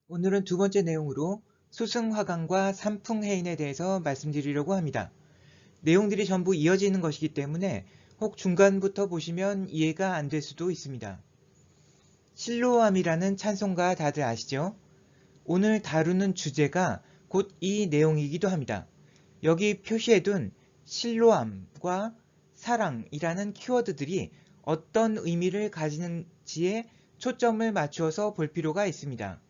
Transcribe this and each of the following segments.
오늘은 두 번째 내용으로 수승화강과 산풍해인에 대해서 말씀드리려고 합니다. 내용들이 전부 이어지는 것이기 때문에 혹 중간부터 보시면 이해가 안 될 수도 있습니다. 실로암이라는 찬송가 다들 아시죠? 오늘 다루는 주제가 곧 이 내용이기도 합니다. 여기 표시해둔 실로암과 사랑이라는 키워드들이 어떤 의미를 가지는지에 초점을 맞추어서 볼 필요가 있습니다.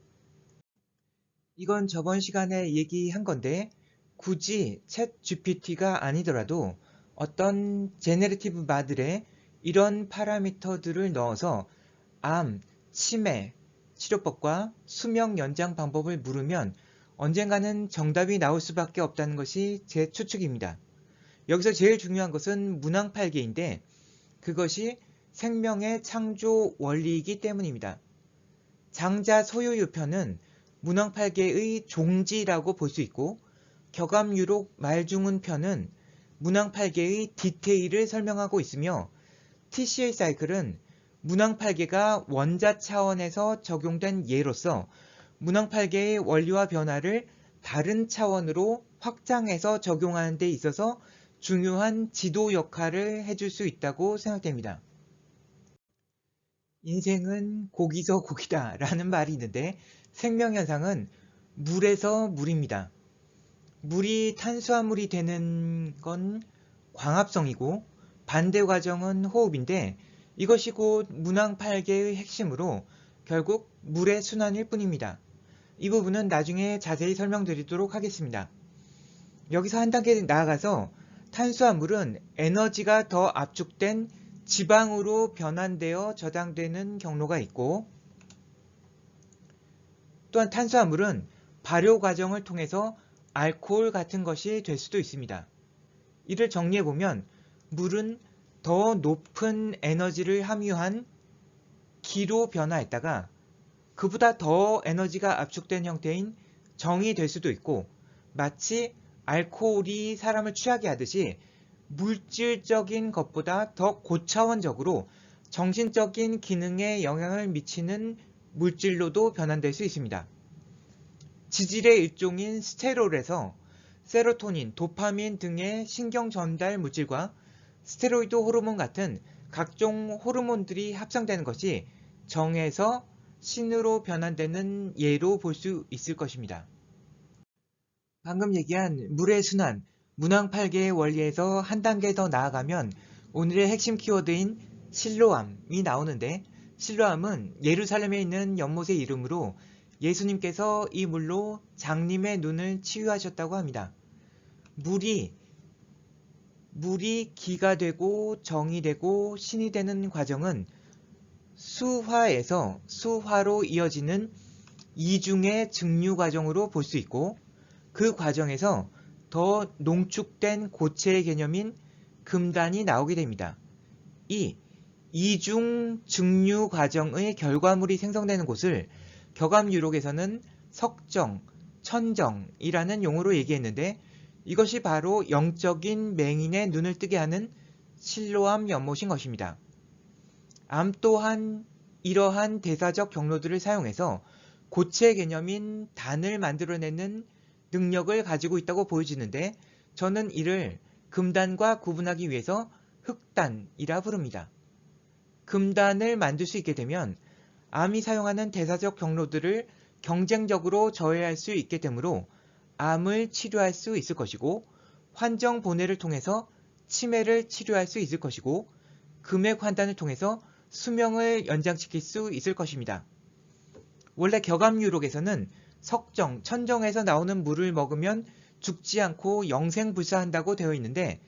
이건 저번 시간에 얘기한 건데 굳이 챗 GPT가 아니더라도 어떤 제네레티브 마들에 이런 파라미터들을 넣어서 암, 치매, 치료법과 수명 연장 방법을 물으면 언젠가는 정답이 나올 수밖에 없다는 것이 제 추측입니다. 여기서 제일 중요한 것은 문항팔계인데 그것이 생명의 창조 원리이기 때문입니다. 장자 소유유편은 문항팔계의 종지라고 볼 수 있고 격암유록 말중운편은 문항팔계의 디테일을 설명하고 있으며 TCA 사이클은 문항팔계가 원자 차원에서 적용된 예로서 문항팔계의 원리와 변화를 다른 차원으로 확장해서 적용하는 데 있어서 중요한 지도 역할을 해줄 수 있다고 생각됩니다. 인생은 고기서 고기다 라는 말이 있는데 생명현상은 물에서 물입니다. 물이 탄수화물이 되는 건 광합성이고 반대 과정은 호흡인데 이것이 곧 문항팔계의 핵심으로 결국 물의 순환일 뿐입니다. 이 부분은 나중에 자세히 설명드리도록 하겠습니다. 여기서 한 단계 나아가서 탄수화물은 에너지가 더 압축된 지방으로 변환되어 저장되는 경로가 있고 또한 탄수화물은 발효 과정을 통해서 알코올 같은 것이 될 수도 있습니다. 이를 정리해보면 물은 더 높은 에너지를 함유한 기로 변화했다가 그보다 더 에너지가 압축된 형태인 정이 될 수도 있고 마치 알코올이 사람을 취하게 하듯이 물질적인 것보다 더 고차원적으로 정신적인 기능에 영향을 미치는 물질로도 변환될 수 있습니다. 지질의 일종인 스테롤에서 세로토닌, 도파민 등의 신경 전달 물질과 스테로이드 호르몬 같은 각종 호르몬들이 합성되는 것이 정에서 신으로 변환되는 예로 볼 수 있을 것입니다. 방금 얘기한 물의 순환, 문항팔계의 원리에서 한 단계 더 나아가면 오늘의 핵심 키워드인 실로암이 나오는데 실로암은 예루살렘에 있는 연못의 이름으로 예수님께서 이 물로 장님의 눈을 치유하셨다고 합니다. 물이 기가 되고 정이 되고 신이 되는 과정은 수화에서 수화로 이어지는 이중의 증류 과정으로 볼 수 있고 그 과정에서 더 농축된 고체의 개념인 금단이 나오게 됩니다. 이 이중 증류 과정의 결과물이 생성되는 곳을 격암유록에서는 석정, 천정이라는 용어로 얘기했는데 이것이 바로 영적인 맹인의 눈을 뜨게 하는 실로암 연못인 것입니다. 암 또한 이러한 대사적 경로들을 사용해서 고체 개념인 단을 만들어내는 능력을 가지고 있다고 보여지는데 저는 이를 금단과 구분하기 위해서 흑단이라 부릅니다. 금단을 만들 수 있게 되면 암이 사용하는 대사적 경로들을 경쟁적으로 저해할 수 있게 되므로 암을 치료할 수 있을 것이고 환정 보내를 통해서 치매를 치료할 수 있을 것이고 금액 환단을 통해서 수명을 연장시킬 수 있을 것입니다. 원래 격암유록에서는 석정, 천정에서 나오는 물을 먹으면 죽지 않고 영생불사한다고 되어 있는데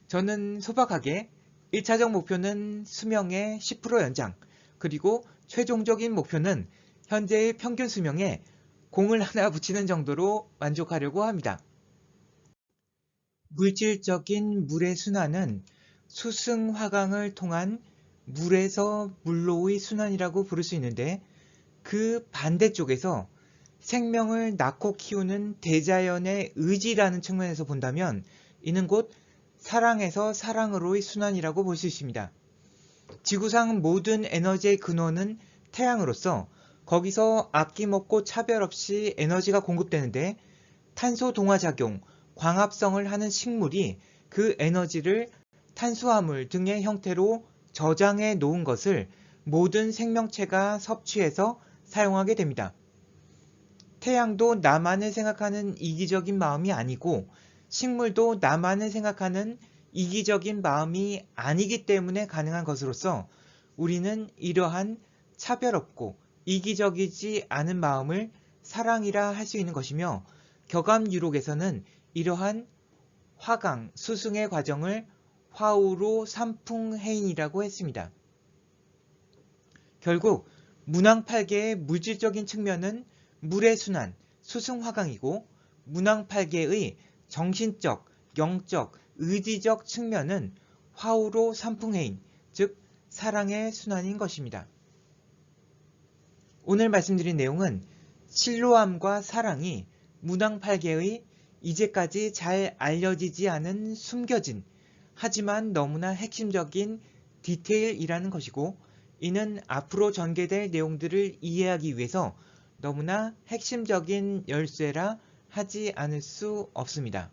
저는 소박하게 1차적 목표는 수명의 10% 연장 그리고 최종적인 목표는 현재의 평균 수명에 공을 하나 붙이는 정도로 만족하려고 합니다. 물질적인 물의 순환은 수승화강을 통한 물에서 물로의 순환이라고 부를 수 있는데 그 반대쪽에서 생명을 낳고 키우는 대자연의 의지라는 측면에서 본다면 이는 곧 사랑에서 사랑으로의 순환이라고 볼 수 있습니다. 지구상 모든 에너지의 근원은 태양으로서 거기서 아낌없고 차별 없이 에너지가 공급되는데 탄소 동화작용, 광합성을 하는 식물이 그 에너지를 탄수화물 등의 형태로 저장해 놓은 것을 모든 생명체가 섭취해서 사용하게 됩니다. 태양도 나만을 생각하는 이기적인 마음이 아니고 식물도 나만을 생각하는 이기적인 마음이 아니기 때문에 가능한 것으로서 우리는 이러한 차별 없고 이기적이지 않은 마음을 사랑이라 할 수 있는 것이며 격암유록에서는 이러한 화강, 수승의 과정을 화우로 삼풍해인이라고 했습니다. 결국 문왕팔계의 물질적인 측면은 물의 순환, 수승화강이고 문왕팔계의 정신적, 영적, 의지적 측면은 화우로 삼풍해인, 즉 사랑의 순환인 것입니다. 오늘 말씀드린 내용은 실로암과 사랑이 문왕팔계의 이제까지 잘 알려지지 않은 숨겨진 하지만 너무나 핵심적인 디테일이라는 것이고 이는 앞으로 전개될 내용들을 이해하기 위해서 너무나 핵심적인 열쇠라 하지 않을 수 없습니다.